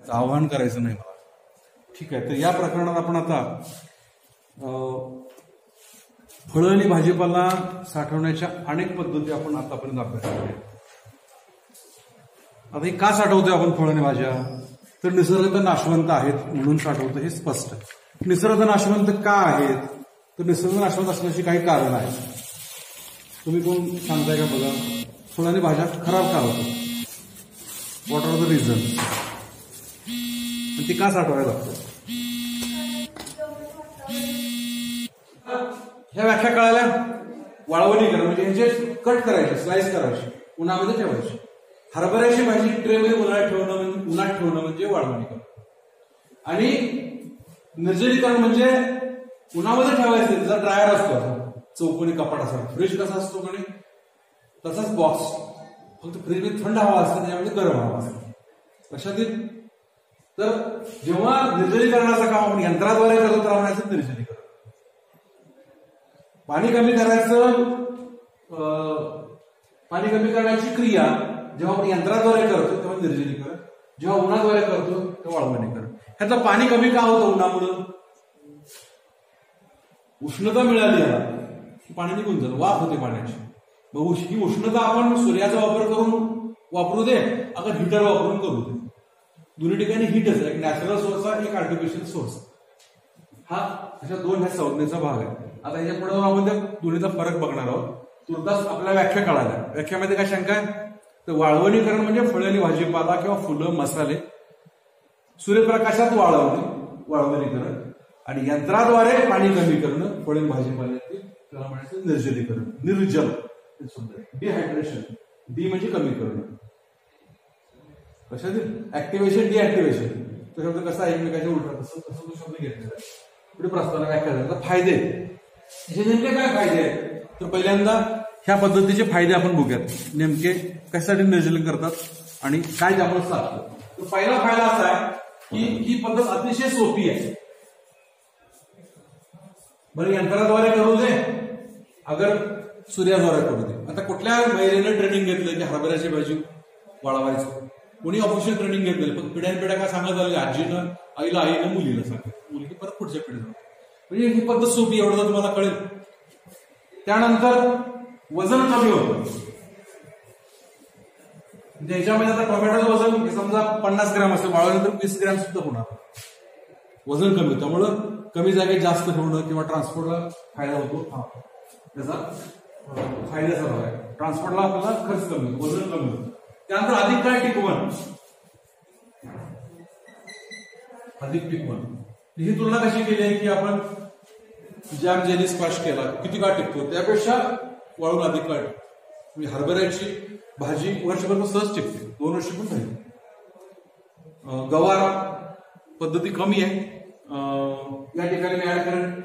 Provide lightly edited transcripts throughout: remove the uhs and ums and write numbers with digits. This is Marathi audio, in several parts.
आव्हान करायचं नाही मला. ठीक आहे, तर या प्रकरणात आपण आता फळं आणि भाजीपाला साठवण्याच्या अनेक पद्धती आपण आतापर्यंत अभ्यास केल्या. आता हे का साठवतोय आपण फळं आणि भाज्या? तर निसर्गतः नाशवंत आहेत म्हणून साठवतो, हे स्पष्ट. निसर्गतः नाशवंत का आहेत? तर निसर्ग नाशवंत असण्याची काही कारण आहेत. तुम्ही कोण सांगताय का बघा? फळं आणि भाज्या खराब का होतात? What are the reason? ती का साठवायला लागतं? ह्या व्याख्या कळाल्या. वाळवणी करणं म्हणजे ह्याचे कट करायचे, स्लाइस करायचे, उन्हामध्ये ठेवायचे. हरभऱ्याची भाजी ट्रेमध्ये उन्हाळ्यात ठेवणं म्हणजे वाळवणी करणं. आणि निर्जलीकरण म्हणजे उन्हामध्ये ठेवायचं, त्याचा ड्रायर असतो, चौकोनी कपाट असा. फ्रीज कसा असतो म्हणे तसाच बॉक्स, फक्त फ्रीजमध्ये थंड हवा असते, त्याच्यामध्ये गरम हवा असते. लक्षात येईल. तर जेव्हा निर्जलीकरणाचं काम आपण यंत्राद्वारे करतो तर म्हणायचं निर्जलीकरण. पाणी कमी करण्याची क्रिया जेव्हा आपण यंत्राद्वारे करतो तेव्हा निर्जलीकरण, जेव्हा उन्हाद्वारे करतो तेव्हा वाळवणीकरण. ह्याचं पाणी कमी का होतं उन्हामुळं? उष्णता मिळाली याला, पाणी निघून जातं, वाफ होते पाण्याची. मग ही उष्णता आपण सूर्याचा वापर करून वापरू दे, अगर हिटर वापरून करू दे. दोन्ही ठिकाणी हीटच आहे, एक नॅचरल सोर्स आहे, एक आर्टिफिशियल सोर्स. हा अशा दोन ह्या संज्ञेचा भाग आहे. आता याच्या पुढे आपण त्या दोन्हीचा फरक बघणार आहोत. तुर्तास आपल्या व्याख्या कळाल्या. व्याख्यामध्ये काय शंका आहे? तर वाळवणीकरण म्हणजे फळे आणि भाजीपाला किंवा फुलं, मसाले सूर्यप्रकाशात वाळवणीकरण. आणि यंत्राद्वारे पाणी कमी करणं फळे भाजीपाल्याचे, त्याला म्हणायचं निर्जलीकरण, निर्जल. डिहायड्रेशन, डी म्हणजे कमी करणं. कशात ऍक्टिव्हेशन, डिऍक्टिव्हेशन. तो शब्द कसा एकमेकाच्या उलटा तसं तो शब्द घेतलेला आहे. पुढे प्रस्तावना व्याख्या झाला. फायदे, हे नेमके काय फायदे आहेत? तर पहिल्यांदा ह्या पद्धतीचे फायदे आपण बघूयात. नेमके कशासाठी निर्जलीकरण करतात आणि काय त्यामुळे साधतं. तर पहिला फायदा असा आहे की ही पद्धत अतिशय सोपी आहे. बरं, यंत्राद्वारे करू दे, अगर सूर्याद्वारे करू दे. आता कुठल्या महिलेनं ट्रेनिंग घेतलं की हरभऱ्याची भाजी वाळवायचं? कोणी ऑफिशियल ट्रेनिंग घेतलेलं, पण पिढ्यानपिढ्या काय सांगत आले, आजीनं आईनं मुलीला सांगत, मुलगी परत पुढच्या पिढीला. म्हणजे ही पद्धत सोपी, एवढं तर तुम्हाला कळेल. त्यानंतर वजन कमी होतं. त्याच्यामध्ये आता टोमॅटोचं वजन समजा 50 ग्रॅम असेल, वाळवल्यानंतर 20 ग्रॅम सुद्धा होणार. वजन कमी होतं, त्यामुळं कमी जागेत जास्त ठेवणं किंवा ट्रान्सपोर्टला फायदा होतो. त्याचा फायद्याचा भाग आहे. ट्रान्सपोर्टला आपल्याला खर्च कमी होतो, वजन कमी होतं. त्यानंतर अधिक काळ टिकवण. ही तुलना कशी केली आहे की आपण जॅम जेली स्क्वॅश केला, किती काळ टिकतो, त्यापेक्षा वाळून अधिक काळ टिकतो. म्हणजे हरभऱ्याची भाजी वर्षभर सहज टिकते, 2 वर्ष पण राहील. गवार पद्धती कमी आहे. या ठिकाणी मी ऍड करेन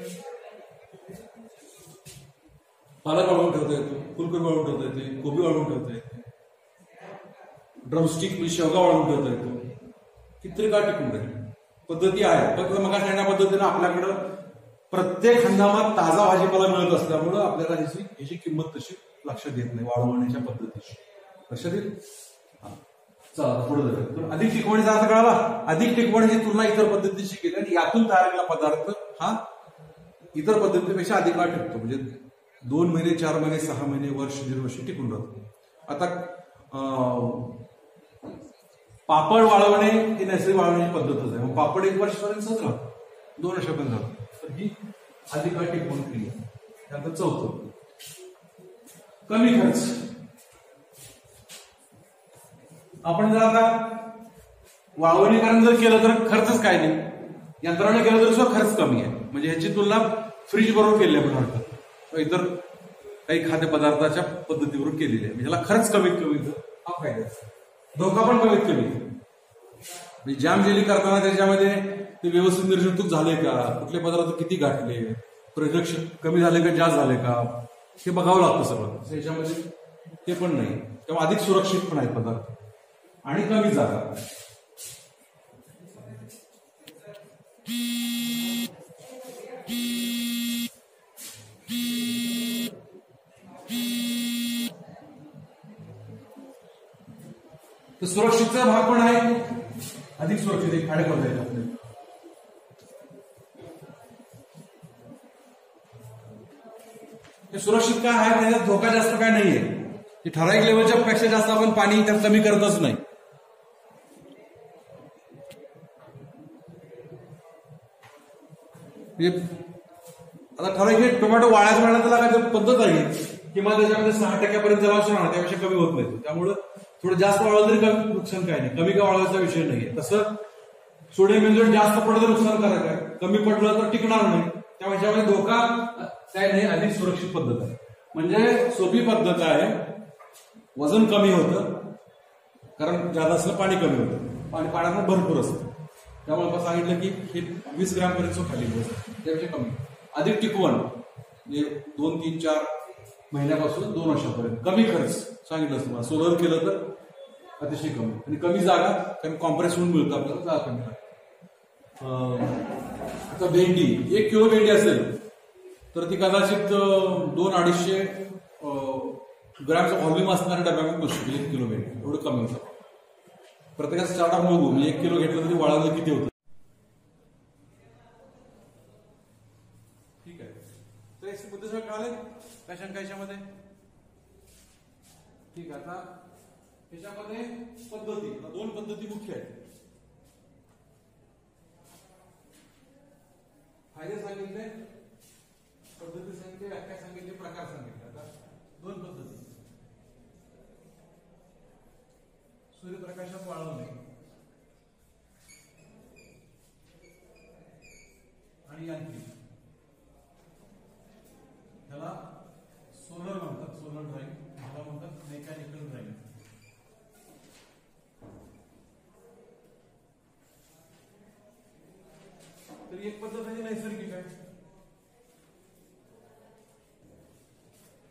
पालक वाळवून ठेवता येतो, फुलकोबी वाळवून ठेवता येते, कोबी वाळवून ठेवता येते, ड्रमस्टिक म्हणजे शेवगा वाळवून ठेवता येतो. किती काळ टिकून राहील पद्धती आहे. फक्त मग सांगण्या पद्धतीनं आपल्याकडं प्रत्येक हंगामात ताजा भाजीपाला मिळत असल्यामुळं आपल्याला ह्याची किंमत तशी लक्षात येत नाही वाळवण्याच्या पद्धतीची. लक्षात येईल. चला पुढे जाऊया. अधिक टिकवणीचा अर्थ कळाला. अधिक टिकवण ही तुलना इतर पद्धतीची केली आणि यातून तयार केलेला पदार्थ हा इतर पद्धतीपेक्षा अधिक काळ टिकतो. म्हणजे 2 महिने, 4 महिने, 6 महिने, वर्ष, 1.5 वर्ष टिकून राहतो. आता पापड वाळवणे ही नैसर्गिक वाळवण्याची पद्धतच आहे. पापड 1 वर्षपर्यंत सहज राहतो, 2 वर्षापर्यंत राहतो. तर ही अधिक काळ टिकवून क्रिया. त्यानंतर चौथं, कमी खर्च. आपण जर आता वाळवणीकरण जर केलं तर खर्चच काय नाही, यंत्राने केलं तर सुद्धा खर्च कमी आहे. म्हणजे ह्याची तुलना फ्रीज बरोबर केली आपण वाटतं, इतर काही खाद्यपदार्थाच्या पद्धतीवरून केलेली आहे. म्हणजे ह्याला खर्च कमीत कमी हा फायदा, धोका पण कमीत कमी. म्हणजे जॅम जेली करताना त्याच्यामध्ये ते व्यवस्थित निर्जंतुक झाले का, कुठले पदार्थ किती गाठले, प्रोडक्शन कमी झाले का जास्त झाले का, हे बघावं लागतं सगळं. त्याच्यामध्ये ते पण नाही, तेव्हा अधिक सुरक्षित पण आहेत पदार्थ आणि कमी जागा. तर सुरक्षितचा भाग पण आहे अधिक सुरक्षित एक फायदे करता येईल आपल्याला. हे सुरक्षित काय आहे, त्याच्यात धोका जास्त काय नाहीये. ठराविक लेवलच्या पेक्षा जास्त आपण पाणी त्यात कमी करतच नाही. आता ठराविक टोमॅटो वाळायचं म्हणलं त्याला काय पद्धत आहे, किंवा त्याच्यामध्ये 6% जलांश राहणार, त्यापेक्षा कमी होत नाही. त्यामुळे थोडं जास्त वाळलं तरी कमी नुकसान काय नाही, कमी का वाळवायचा विषय नाहीये. तसं सोडियम बेंझोएट जास्त पडलं तर नुकसानकारक आहे, कमी पडलं तर टिकणार नाही. त्यामुळे ह्याच्यामध्ये धोका काय नाही, अधिक सुरक्षित पद्धत आहे. म्हणजे सोपी पद्धत आहे, वजन कमी होतं कारण जादा असलं पाणी कमी होतं आणि पाण्यात भरपूर असतं. त्यामुळे आपण सांगितलं की हे 20 ग्रॅम पर्यंत खाली वजन, त्यापेक्षा कमी. अधिक टिकवण म्हणजे 2, 3, 4 महिन्यापासून 2 वर्षापर्यंत. कमी खर्च सांगितलं तुम्हाला, सोलर केलं तर अतिशय कमी आणि कमी जागा, कारण कॉम्प्रेस होऊन मिळतं आपल्याला, जागा कमी लागते. आता भेंडी 1 किलो भेंडी असेल तर ती कदाचित 200-250 ग्रॅमचा व्हॉल्यूम असणाऱ्या डब्यामध्ये बसू शकते. 1 किलो भेंडी एवढं कमी होतं. प्रत्येकाचा स्टार्ट ऑफ बघू, म्हणजे 1 किलो घेतलं तरी वाळायला किती होतं. ठीक आहे, तर याची मुद्दे सगळं कळाले कशामध्ये. ठीक आहे, आता त्याच्यामध्ये पद्धती, 2 पद्धती मुख्य आहेत. फायदे सांगितले, पद्धती सांगितले, व्याख्या सांगितली, प्रकार सांगितले. आता 2 पद्धती. सूर्यप्रकाशात वाळवणे आणि यांत्रिक, त्याला सोलर म्हणतात, सोलर ड्राईव्ह, त्याला म्हणतात मेकॅनिकल ड्राईव्ह. तर एक पद्धत आहे नैसर्गिक आहे,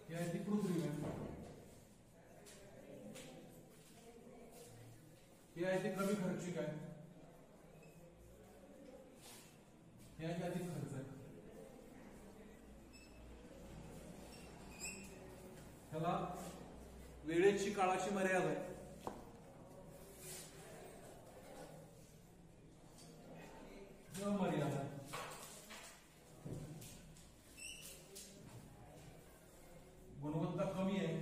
ही आहे ती कृत्रिम आहे, ही आहे ती कमी खर्चिक आहे, ही आहे ती अधिक खर्च आहे. त्याला वेळेची काळाची मर्यादा आहे. मर्यादा गुणवत्ता कमी आहे,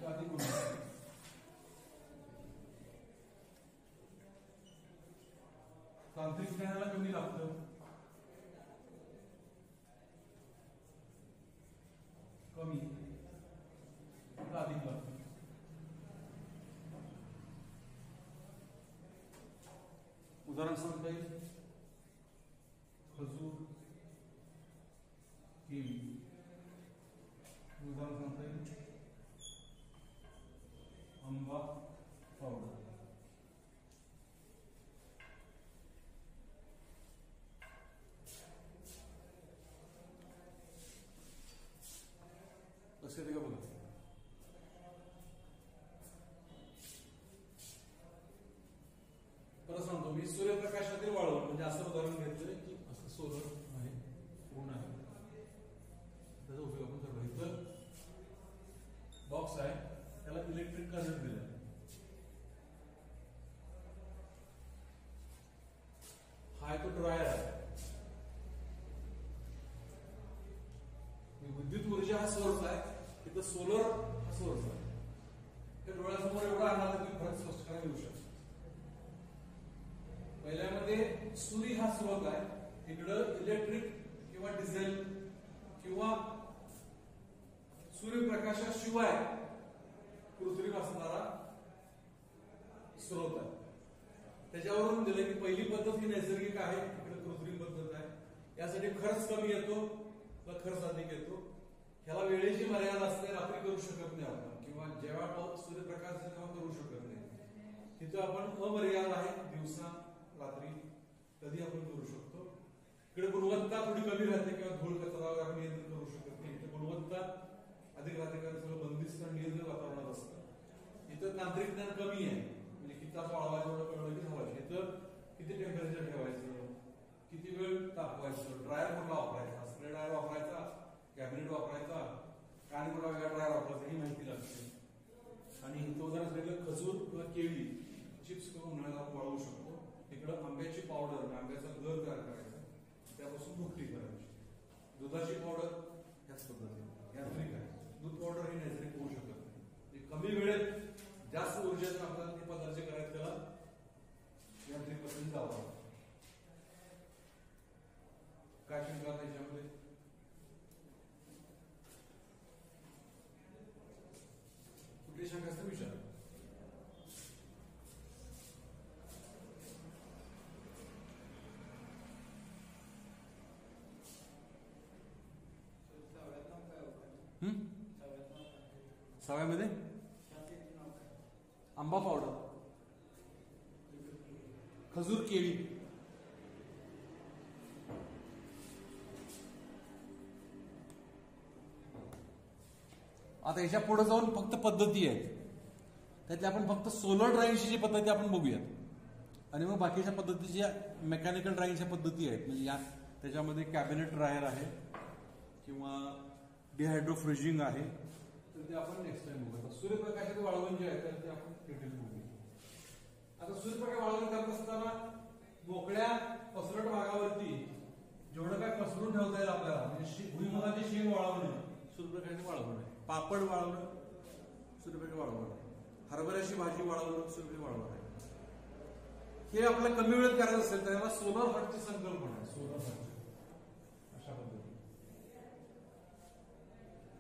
अधिक गुणवत्ता. तांत्रिक ज्ञानाला कमी लागतं, कमी अधिक लागतं. उदाहरण सांगता येईल, खजूर, केळी. उदाहरण सांगता येईल, आंबा पावडर. लक्षात येते का बघा. परत सांगतो मी, सूर्यप्रकाशातील वाळवण म्हणजे असं उदाहरण घेतलंय की असं सोलर आहे, ऊन आहे, त्याचा उपयोग आपण करतो. इथं बॉक्स आहे, त्याला इलेक्ट्रिक करंट दिलाय. हा तो ड्रायर आहे, विद्युत ऊर्जा हा सोर्स आहे, तिथं सोलर हा सोर्स आहे. त्या डोळ्यासमोर एवढा आणला तर तुम्ही फरक स्पष्टपणे येऊ शकता. पहिल्यामध्ये सूर्य हा स्रोत आहे, इकडं इलेक्ट्रिक किंवा डिझेल किंवा सूर्यप्रकाशाशिवाय कृत्रिम असणारा स्रोत आहे. त्याच्यावरून दिलं की पहिली पद्धत ही नैसर्गिक आहे, इकडे कृत्रिम पद्धत आहे. यासाठी खर्च कमी येतो, खर्च अधिक येतो. ह्याला वेळेची मर्यादा असते, रात्री करू शकत नाही आपण, किंवा जेव्हा सूर्यप्रकाश तेव्हा करू शकत नाही. तिथं आपण अमर्याद आहे, दिवसा रात्री कधी आपण करू शकतो. इकडे गुणवत्ता थोडी कमी राहते, किंवा धूळ कचरा आपण नियंत्रण करू शकत नाही. इथे गुणवत्ता अधिक राहते, कारण सगळं बंदिस्त आणि नियंत्रित वातावरणात असतं. इथं तांत्रिक ज्ञान कमी आहे, म्हणजे किती तास वाळवायचं एवढं कळलं की झालं. इथं किती टेम्परेचर ठेवायचं, किती वेळ तापवायचं, ड्रायर कुठला वापरायचा, स्प्रे ड्रायर वापरायचा, कॅबिनेट वापरायचा, आणि कुठला वेगळा ड्रायर वापरायचा ही माहिती लागते. आणि तो जर असलेलं खजूर किंवा केळी चिप्स किंवा उन्हाळ्यात आपण वाळवू शकतो. इकडं आंब्याची पावडर, आंब्याचा गर तयार करायचा, त्यापासून भुकटी करायची. दुधाची पावडर ह्याच पद्धतीने यांत्रिक आहे. दूध पावडर ही नैसर्गिक होऊ शकत नाही. कमी वेळेत जास्त ऊर्जेतून आपल्याला ते पदार्थ करायचे त्याला यांत्रिक पद्धतीने जावं. काय शंका त्याच्यामध्ये? कुठली शंका असते विचार. सव्यामध्ये आंबा पावडर, खजूर केळी, आता याच्या पुढे जाऊन फक्त पद्धती आहेत. त्यातल्या आपण फक्त सोलर ड्रायिंगची पद्धती आपण बघूयात आणि मग बाकीच्या पद्धतीच्या मेकॅनिकल ड्रायिंगच्या पद्धती आहेत. म्हणजे या त्याच्यामध्ये कॅबिनेट ड्रायर आहे किंवा डिहायड्रोफ्रिजिंग आहे, तर ते आपण नेक्स्ट टाइम बघूया. सूर्यप्रकाशाचे वाळवण जे आहे तर ते आपण डिटेल बघूया. आता सूर्यप्रकाश वाळवण करत असताना मोकळ्या पसरट भागावरती जेवढं काय पसरून ठेवता येईल आपल्याला, म्हणजे भुईमुगाची शेंग वाळवणं सूर्यप्रकाशाचे वाळवण आहे, पापड वाळवणं सूर्यप्रकाश वाळवण आहे, हरभऱ्याची भाजी वाळवणं सूर्यप्रकाश वाळवण आहे. हे आपल्याला कमी वेळेत करायचं असेल तर याला सोलर हटची संकल्पना आहे. सोलर हट अशा पद्धतीने,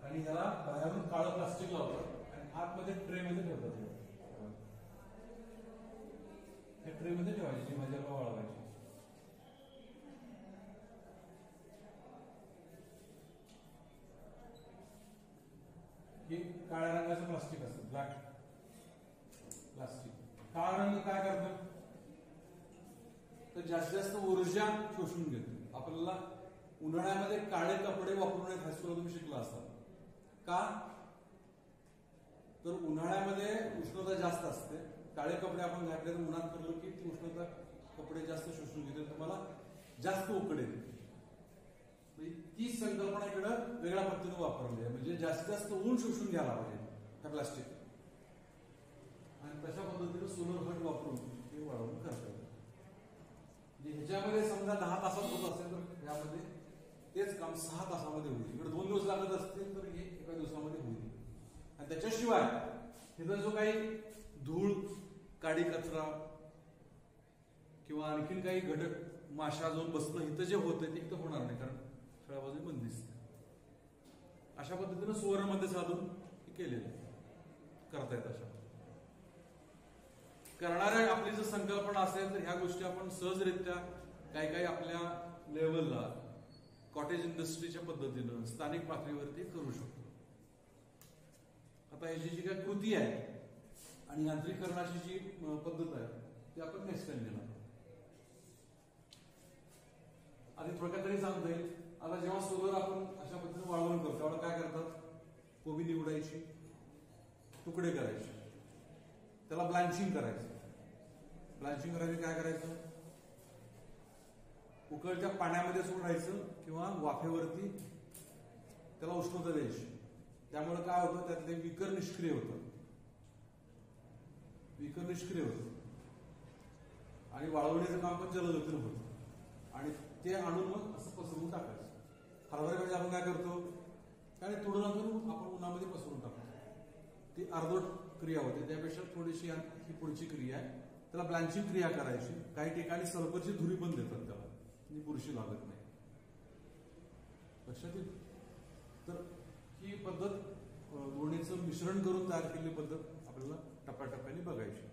आणि ह्याला बाहेरून काळं प्लास्टिक लावतात आणि आतमध्ये ट्रे मध्ये ठेवतात. हे ट्रे मध्ये ठेवायची जी भाजी वाळवायची. हे काळ्या रंगाचं प्लास्टिक असतं, ब्लॅक प्लास्टिक. काळा रंग काय करतो तर जास्तीत जास्त ऊर्जा शोषून घेतो. आपल्याला उन्हाळ्यामध्ये काळे कपडे वापरून हायस्कूलला तुम्ही शिकला असाल का, तर उन्हाळ्यामध्ये उष्णता जास्त असते. काळे कपडे आपण घातले तर उन्हात करलो की ती उष्णता कपडे जास्त शोषून घेते, तुम्हाला जास्त उकडेल. ती संकल्पना इकडे वेगळ्या पद्धतीने वापरली आहे, म्हणजे जास्तीत जास्त ऊन शोषून घ्यायला पाहिजे त्या प्लास्टिक, आणि तशा पद्धतीने सोलर हट वापरून ते वाळवून करतात. ह्याच्यामध्ये समजा 10 तासात होत असेल तर यामध्ये तेच काम 6 तासामध्ये होईल. इकडे 2 दिवस लागत असतील तर हे एका दिवसामध्ये होईल. आणि त्याच्याशिवाय इथं जो काही धूळ, काडी कचरा किंवा आणखीन काही घटक माशा जाऊन बसणं इथं जे होतं ते इथं होणार नाही, कारण सगळ्या बाजूने बंदिस्त. अशा पद्धतीनं सुवर्णमध्ये साधून केलेलं करता येत. अशा करणाऱ्या आपली जर संकल्पना असेल तर ह्या गोष्टी आपण सहजरित्या काही काही आपल्या लेवलला कॉटेज इंडस्ट्रीच्या पद्धतीनं स्थानिक पातळीवरती करू शकतो. आता ह्याची जी काही कृती आहे आणि यांत्रिकरणाची जी पद्धत आहे ती आपण नेक्स्ट टाइम देणार. आणि थोडक्यात तरी सांगता येईल. आता जेव्हा सोलर आपण अशा पद्धतीने वाळवण करतो तेव्हा काय करतात, कोबी निवडायची, तुकडे करायचे, त्याला ब्लँचिंग करायचं. ब्लँचिंग करायची काय करायचं, उकळत्या पाण्यामध्ये सोडायचं किंवा वाफेवरती त्याला उष्णता द्यायची. त्यामुळे काय होतं, त्यातले विकर निष्क्रिय होतं, विकर निष्क्रिय होतं आणि वाळवण्याचं काम पण जलदगतीनं होतं आणि ते आणून मग असं पसरवून टाकायचं. हरभऱ्यामध्ये आपण काय करतो, आणि तुडून आपण उन्हामध्ये पसरून टाकतो. ती अर्धवट क्रिया होते, त्यापेक्षा थोडीशी ही पुढची क्रिया आहे. त्याला ब्लँचिंग क्रिया करायची. काही ठिकाणी सल्फरची धुरी पण देतात त्याला, बुरशी लागत नाही. लक्षात येईल. तर ही पद्धत दोन्हीचं मिश्रण करून तयार केलेली पद्धत आपल्याला टप्प्याटप्प्याने बघायची.